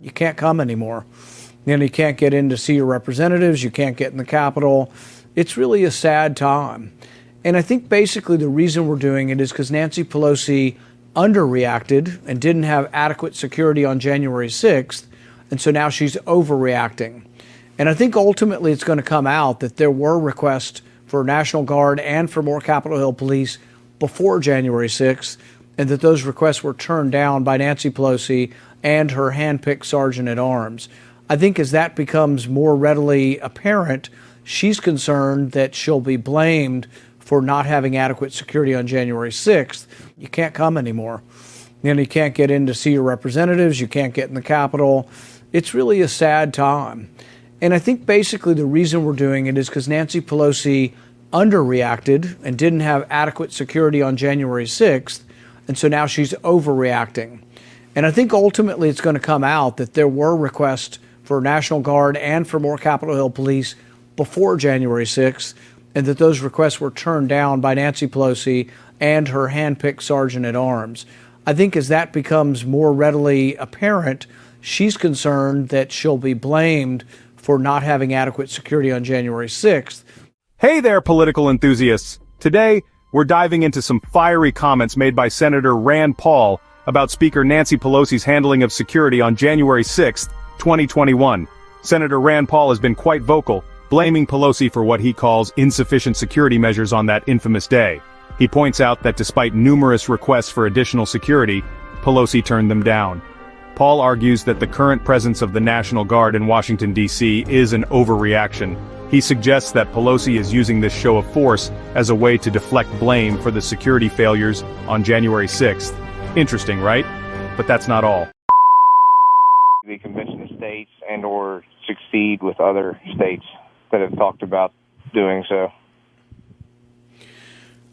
You can't come anymore. You can't get in to see your representatives. You can't get in the Capitol. It's really a sad time. And I think basically the reason we're doing it is because Nancy Pelosi underreacted and didn't have adequate security on January 6th. And so now she's overreacting. And I think ultimately it's going to come out that there were requests for National Guard and for more Capitol Hill police before January 6th, and that those requests were turned down by Nancy Pelosi and her handpicked sergeant at arms. I think as that becomes more readily apparent, she's concerned that she'll be blamed for not having adequate security on January 6th. You can't come anymore. You can't get in to see your representatives. You can't get in the Capitol. It's really a sad time. And I think basically the reason we're doing it is because Nancy Pelosi underreacted and didn't have adequate security on January 6th. And so now she's overreacting. And I think ultimately it's going to come out that there were requests for National Guard and for more Capitol Hill police before January 6th, and that those requests were turned down by Nancy Pelosi and her handpicked sergeant at arms. I think as that becomes more readily apparent, she's concerned that she'll be blamed for not having adequate security on January 6th. Hey there, political enthusiasts. Today, we're diving into some fiery comments made by Senator Rand Paul about Speaker Nancy Pelosi's handling of security on January 6, 2021. Senator Rand Paul has been quite vocal, blaming Pelosi for what he calls insufficient security measures on that infamous day. He points out that despite numerous requests for additional security, Pelosi turned them down. Paul argues that the current presence of the National Guard in Washington, D.C. is an overreaction. He suggests that Pelosi is using this show of force as a way to deflect blame for the security failures on January 6th. Interesting, right? But that's not all. The convention of states and or succeed with other states that have talked about doing so.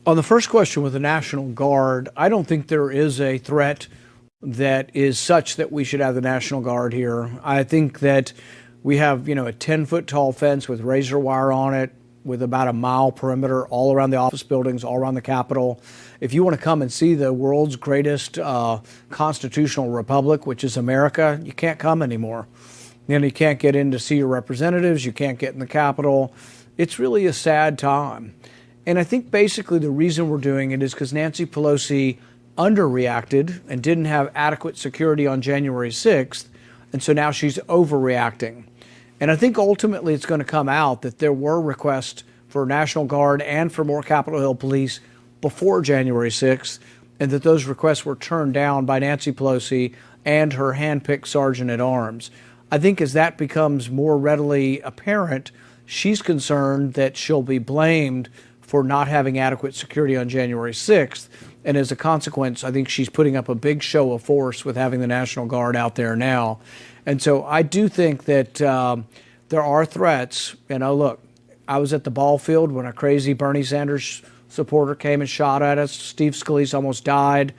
On the first question with the National Guard, I don't think there is a threat that is such that we should have the National Guard here. I think that we have, a 10-foot tall fence with razor wire on it, with about a mile perimeter all around the office buildings, all around the Capitol. If you want to come and see the world's greatest constitutional republic, which is America, you can't come anymore. You can't get in to see your representatives. You can't get in the Capitol. It's really a sad time. And I think basically the reason we're doing it is because Nancy Pelosi underreacted and didn't have adequate security on January 6th. And so now she's overreacting. And I think ultimately it's going to come out that there were requests for National Guard and for more Capitol Hill police before January 6th, and that those requests were turned down by Nancy Pelosi and her handpicked sergeant at arms. I think as that becomes more readily apparent, she's concerned that she'll be blamed for not having adequate security on January 6th. And as a consequence, I think she's putting up a big show of force with having the National Guard out there now. And so I do think that there are threats. Look, I was at the ball field when a crazy Bernie Sanders supporter came and shot at us. Steve Scalise almost died.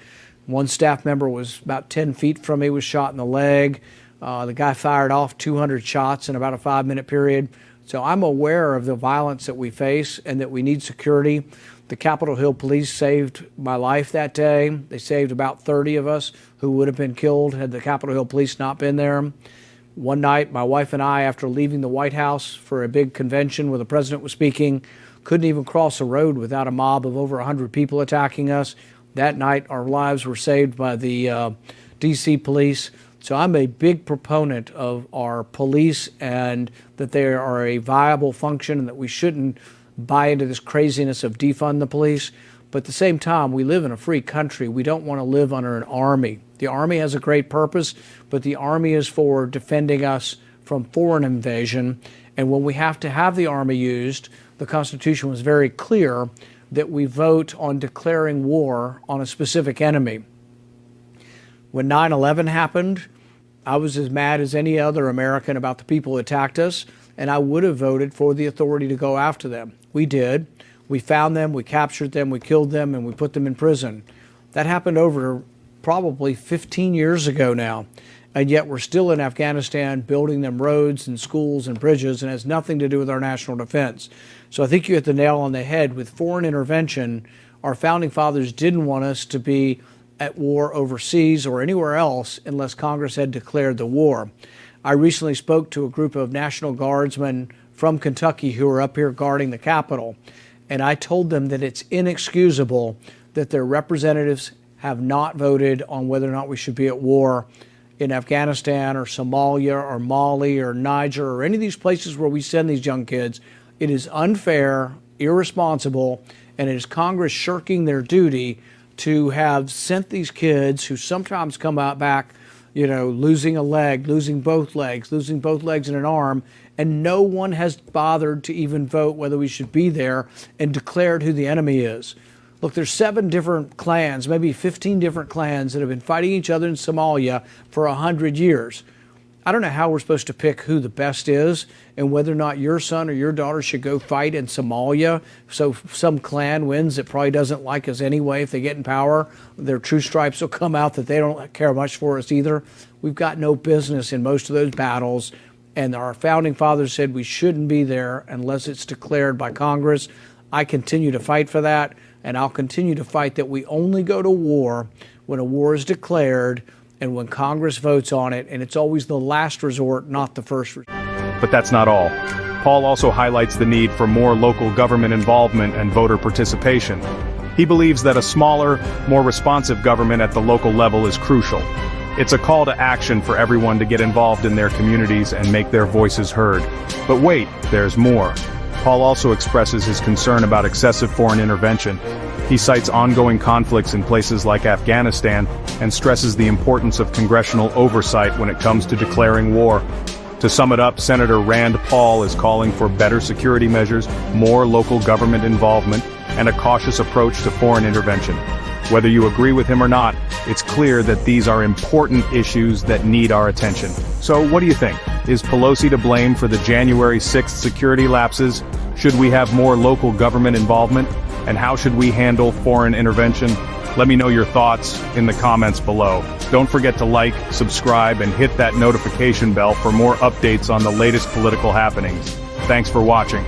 One staff member was about 10 feet from me, was shot in the leg. The guy fired off 200 shots in about a 5-minute period. So I'm aware of the violence that we face and that we need security. The Capitol Hill police saved my life that day. They saved about 30 of us who would have been killed had the Capitol Hill police not been there. One night, my wife and I, after leaving the White House for a big convention where the president was speaking, couldn't even cross a road without a mob of over 100 people attacking us. That night, our lives were saved by the D.C. police. So I'm a big proponent of our police and that they are a viable function and that we shouldn't buy into this craziness of defund the police. But at the same time, we live in a free country. We don't want to live under an army. The army has a great purpose, but the army is for defending us from foreign invasion. And when we have to have the army used, the Constitution was very clear that we vote on declaring war on a specific enemy. When 9/11 happened, I was as mad as any other American about the people who attacked us, and I would have voted for the authority to go after them. We did. We found them, we captured them, we killed them, and we put them in prison. That happened over probably 15 years ago now, and yet we're still in Afghanistan building them roads and schools and bridges, and it has nothing to do with our national defense. So I think you hit the nail on the head with foreign intervention. Our founding fathers didn't want us to be at war overseas or anywhere else unless Congress had declared the war. I recently spoke to a group of National Guardsmen from Kentucky who are up here guarding the Capitol, and I told them that it's inexcusable that their representatives have not voted on whether or not we should be at war in Afghanistan or Somalia or Mali or Niger or any of these places where we send these young kids. It is unfair, irresponsible, and it is Congress shirking their duty to have sent these kids who sometimes come out back, losing a leg, losing both legs and an arm, and no one has bothered to even vote whether we should be there and declared who the enemy is. Look, there's 7 different clans, maybe 15 different clans that have been fighting each other in Somalia for 100 years. I don't know how we're supposed to pick who the best is and whether or not your son or your daughter should go fight in Somalia. So some clan wins that probably doesn't like us anyway. If they get in power, their true stripes will come out that they don't care much for us either. We've got no business in most of those battles. And our founding fathers said we shouldn't be there unless it's declared by Congress. I continue to fight for that, and I'll continue to fight that we only go to war when a war is declared and when Congress votes on it, and it's always the last resort, not the first resort. But that's not all. Paul also highlights the need for more local government involvement and voter participation. He believes that a smaller, more responsive government at the local level is crucial. It's a call to action for everyone to get involved in their communities and make their voices heard. But wait, there's more. Paul also expresses his concern about excessive foreign intervention. He cites ongoing conflicts in places like Afghanistan and stresses the importance of congressional oversight when it comes to declaring war. To sum it up, Senator Rand Paul is calling for better security measures, more local government involvement, and a cautious approach to foreign intervention. Whether you agree with him or not, it's clear that these are important issues that need our attention. So what do you think? Is Pelosi to blame for the January 6th security lapses? Should we have more local government involvement? And how should we handle foreign intervention? Let me know your thoughts in the comments below. Don't forget to like, subscribe, and hit that notification bell for more updates on the latest political happenings. Thanks for watching.